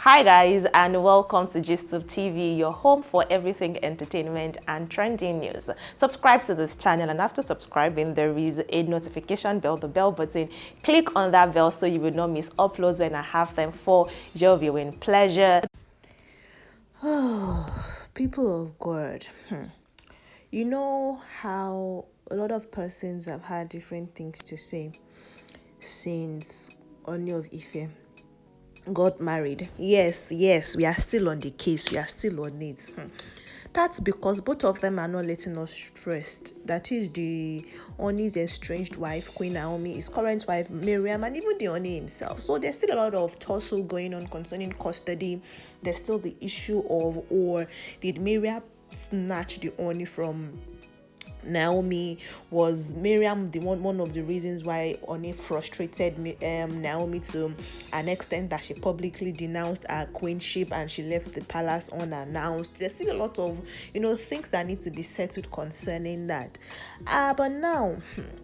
Hi guys, and welcome to GISTUBE TV, your home for everything entertainment and trending news. Subscribe to this channel, and after subscribing there is a notification bell, the bell button. Click on that bell so you will not miss uploads when I have them for your viewing pleasure. Oh, people of God, you know how a lot of persons have had different things to say since OONI of Ife got married. Yes, we are still on the case, we are still on it. That's because both of them are not letting us stressed. That is the OONI's estranged wife, Queen Naomi, his current wife, Mariam, and even the OONI himself. So there's still a lot of tussle going on concerning custody. There's still the issue of, or did Mariam snatch the OONI from Naomi? Was Mariam the one of the reasons why OONI frustrated Naomi to an extent that she publicly denounced her queenship and she left the palace unannounced? There's still a lot of things that need to be settled concerning that. But now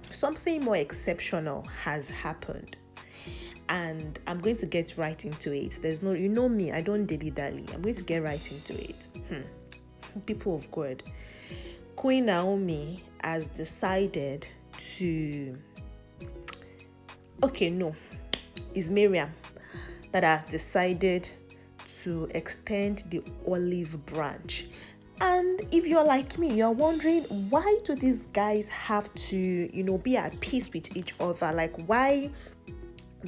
something more exceptional has happened, and I'm going to get right into it. There's no, me, I don't dilly-dally. I'm going to get right into it. People of God, Queen Naomi has decided to... it's Mariam that has decided to extend the olive branch. And if you're like me, you're wondering, why do these guys have to, be at peace with each other? Like, why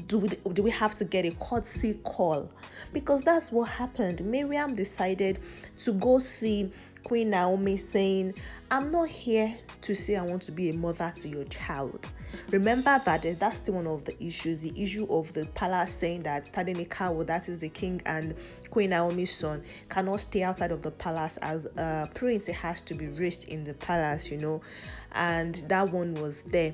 do we have to get a courtesy call? Because that's what happened. Mariam decided to go see Queen Naomi, saying, I'm not here to say I want to be a mother to your child. Remember that that's still one of the issues, the issue of the palace saying that Tadenikawo, that is the king and Queen Naomi's son, cannot stay outside of the palace as a prince. It has to be raised in the palace, and that one was there.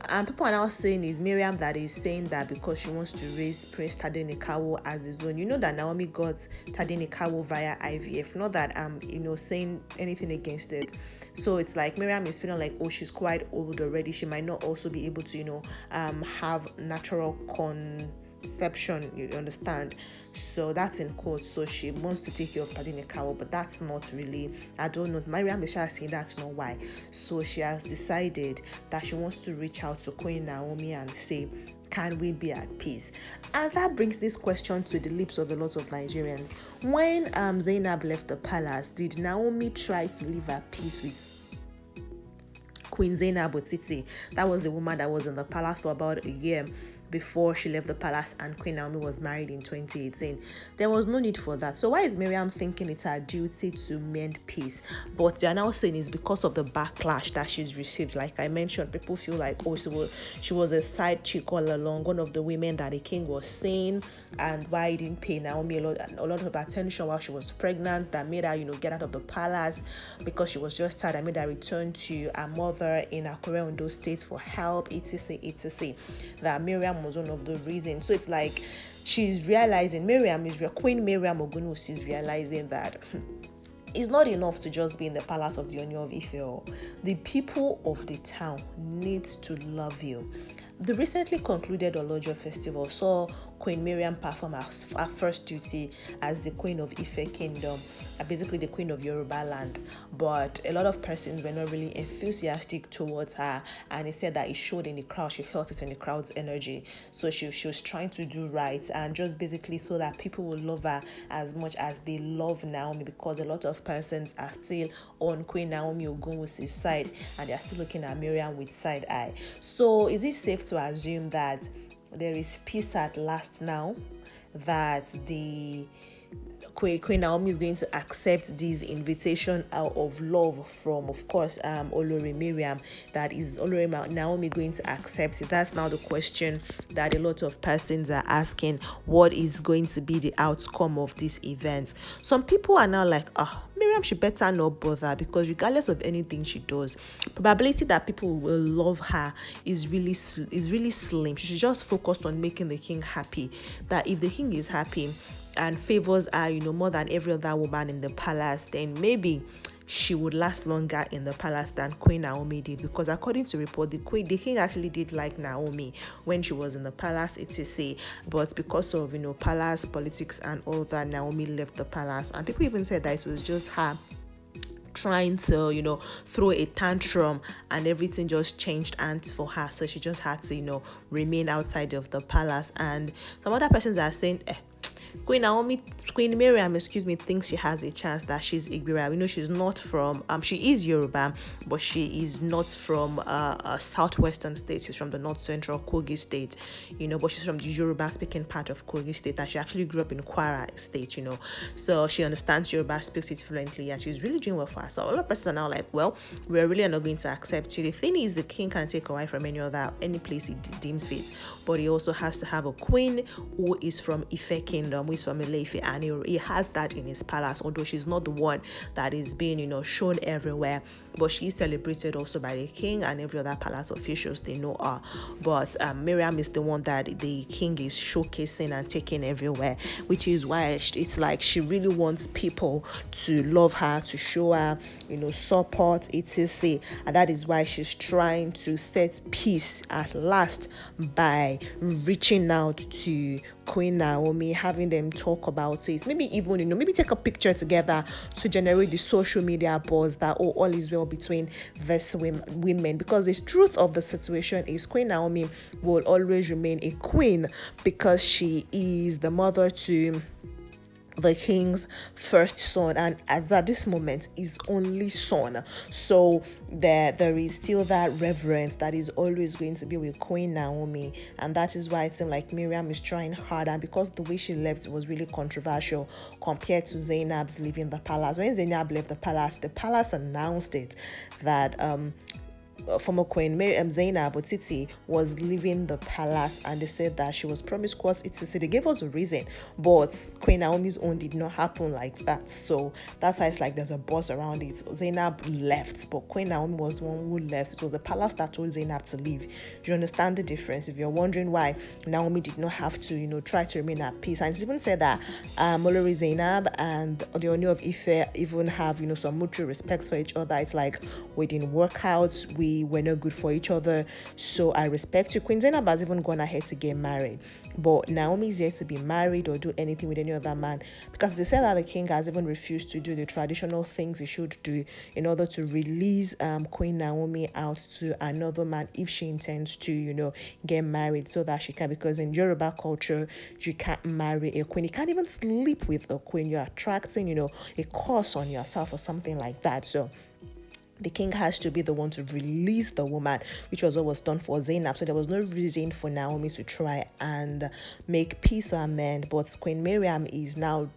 And people are now saying it's Mariam that is saying that because she wants to raise Prince Tadenikawo as his own. You know that Naomi got Tadenikawo via IVF. Not that I'm, saying anything against it. So it's like Mariam is feeling like, she's quite old already. She might not also be able to, have natural conception. You understand? So that's in quotes. So she wants to take care of Tadenikawo, but that's not really, I don't know. Mariam is saying that's not why. So she has decided that she wants to reach out to Queen Naomi and say, can we be at peace? And that brings this question to the lips of a lot of Nigerians. When Zainab left the palace, did Naomi try to live at peace with Queen Zainab Otiti? That was the woman that was in the palace for about a year before she left the palace, and Queen Naomi was married in 2018. There was no need for that. So why is Mariam thinking it's her duty to mend peace? But they are now saying it's because of the backlash that she's received. Like I mentioned, people feel like, she was a side chick all along, one of the women that the king was seeing, and why he didn't pay Naomi a lot of attention while she was pregnant, that made her get out of the palace because she was just tired, and made her return to her mother in Akure, Ondo State for help, etc. That Mariam was one of the reasons. So it's like she's realizing, Queen Mariam Ogunwusi is realizing that it's not enough to just be in the palace of the OONI of Ife. The people of the town need to love you. The recently concluded Olojo festival saw Queen Mariam perform her first duty as the Queen of Ife Kingdom, basically the Queen of Yoruba land. But a lot of persons were not really enthusiastic towards her, and it said that it showed in the crowd. She felt it in the crowd's energy. So she was trying to do right, and just basically so that people will love her as much as they love Naomi, because a lot of persons are still on Queen Naomi Ogunwusi's side, and they are still looking at Mariam with side eye. So is it safe to assume that there is peace at last now, that the Queen Naomi is going to accept this invitation out of love from, of course, Olori Mariam? That is Olori Naomi going to accept it? That's now the question that a lot of persons are asking. What is going to be the outcome of this event? Some people are now like, Mariam, she better not bother, because regardless of anything she does, probability that people will love her is really slim. She should just focus on making the king happy. That if the king is happy and favors her, more than every other woman in the palace, then maybe she would last longer in the palace than Queen Naomi did, because according to report, the king actually did like Naomi when she was in the palace, etc. But because of palace politics and all that, Naomi left the palace, and people even said that it was just her trying to throw a tantrum, and everything just changed hands for her, so she just had to remain outside of the palace. And some other persons are saying Queen Mariam, thinks she has a chance, that she's Igbira. She's not from she is Yoruba, but she is not from a southwestern state. She's from the north central Kogi state, but she's from the Yoruba speaking part of Kogi state, and she actually grew up in Kwara state, so she understands Yoruba, speaks it fluently, and she's really doing well for her. So a lot of persons are now like, well, we're really not going to accept you. The thing is, the king can take a wife from any place he deems fit, but he also has to have a queen who is from Ife kingdom, who is from Ile-Ife, and he has that in his palace, although she's not the one that is being shown everywhere, but she's celebrated also by the king and every other palace officials, they know her. But Mariam is the one that the king is showcasing and taking everywhere, which is why it's like she really wants people to love her, to show her support, etc. And that is why she's trying to set peace at last by reaching out to Queen Naomi, having them talk about it, maybe even maybe take a picture together to generate the social media buzz that all is well between these women. Because the truth of the situation is, Queen Naomi will always remain a queen because she is the mother to the king's first son, and at this moment his only son. So there is still that reverence that is always going to be with Queen Naomi, and that is why it seems like Mariam is trying hard. And because the way she left was really controversial compared to Zainab's leaving the palace. When Zainab left the palace announced it that former Queen Zainab Otiti was leaving the palace, and they said that she was promiscuous, etc. They gave us a reason, but Queen Naomi's own did not happen like that. So that's why it's like there's a buzz around it. Zainab left, but Queen Naomi was the one who left. It was the palace that told Zainab to leave. Do you understand the difference? If you're wondering why Naomi did not have to try to remain at peace, and it's even said that Olori Zainab and the OONI of Ife even have some mutual respect for each other. It's like, we didn't work out, we were not good for each other, so I respect you. Queen Zainab has even gone ahead to get married, but Naomi is yet to be married or do anything with any other man, because they said that the king has even refused to do the traditional things he should do in order to release Queen Naomi out to another man if she intends to get married, so that she can, because in Yoruba culture you can't marry a queen, you can't even sleep with a queen, you're attracting a curse on yourself or something like that. So the king has to be the one to release the woman, which was what was done for Zainab. So there was no reason for Naomi to try and make peace or amend. But Queen Mariam is now,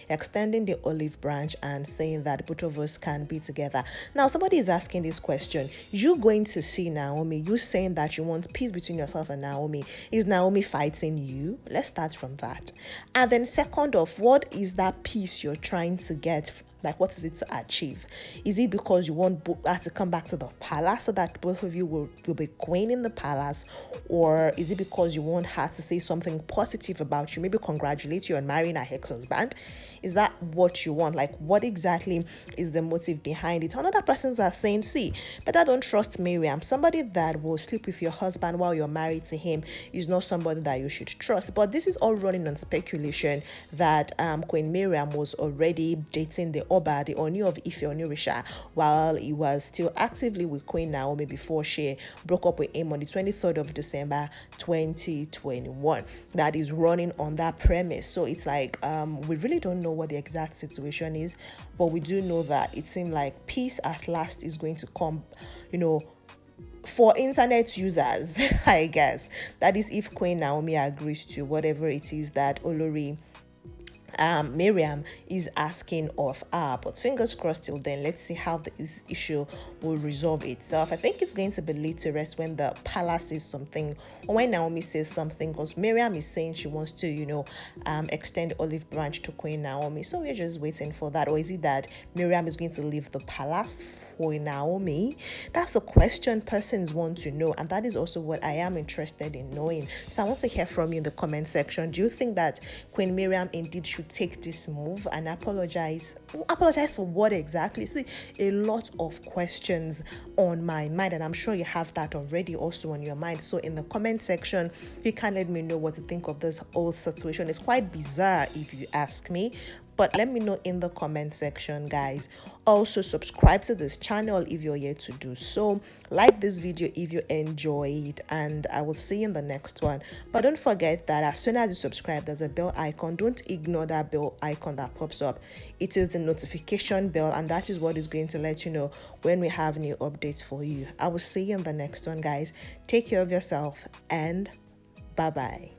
extending the olive branch and saying that both of us can be together. Now, somebody is asking this question. You going to see Naomi, you saying that you want peace between yourself and Naomi. Is Naomi fighting you? Let's start from that. And then second off, what is that peace you're trying to get? Like, what is it to achieve? Is it because you want her to come back to the palace so that both of you will be queen in the palace? Or is it because you want her to say something positive about you, maybe congratulate you on marrying her ex-husband? Is that what you want? Like, what exactly is the motive behind it? Another persons are saying, see, better don't trust Mariam. Somebody that will sleep with your husband while you're married to him is not somebody that you should trust. But this is all running on speculation that Queen Mariam was already dating the Oba, the OONI of Ife Onirisha, while he was still actively with Queen Naomi before she broke up with him on the 23rd of December 2021. That is running on that premise. So it's like we really don't know what the exact situation is, but we do know that it seems like peace at last is going to come, for internet users, I guess. That is if Queen Naomi agrees to whatever it is that Olori Mariam is asking of her. But fingers crossed till then. Let's see how this issue will resolve itself. I think it's going to be laid to rest when the palace says something, or when Naomi says something, because Mariam is saying she wants to extend olive branch to Queen Naomi. So we're just waiting for that. Or is it that Mariam is going to leave the palace Queen Naomi? That's a question persons want to know, and that is also what I am interested in knowing. So I want to hear from you in the comment section. Do you think that Queen Mariam indeed should take this move and apologize? Apologize for what exactly? See, a lot of questions on my mind, and I'm sure you have that already also on your mind. So in the comment section, you can let me know what to think of this whole situation. It's quite bizarre if you ask me, but let me know in the comment section, guys. Also, subscribe to this channel if you're yet to do so. Like this video if you enjoyed, and I will see you in the next one. But don't forget that as soon as you subscribe, there's a bell icon. Don't ignore that bell icon that pops up. It is the notification bell, and that is what is going to let you know when we have new updates for you. I will see you in the next one, guys. Take care of yourself, and bye bye.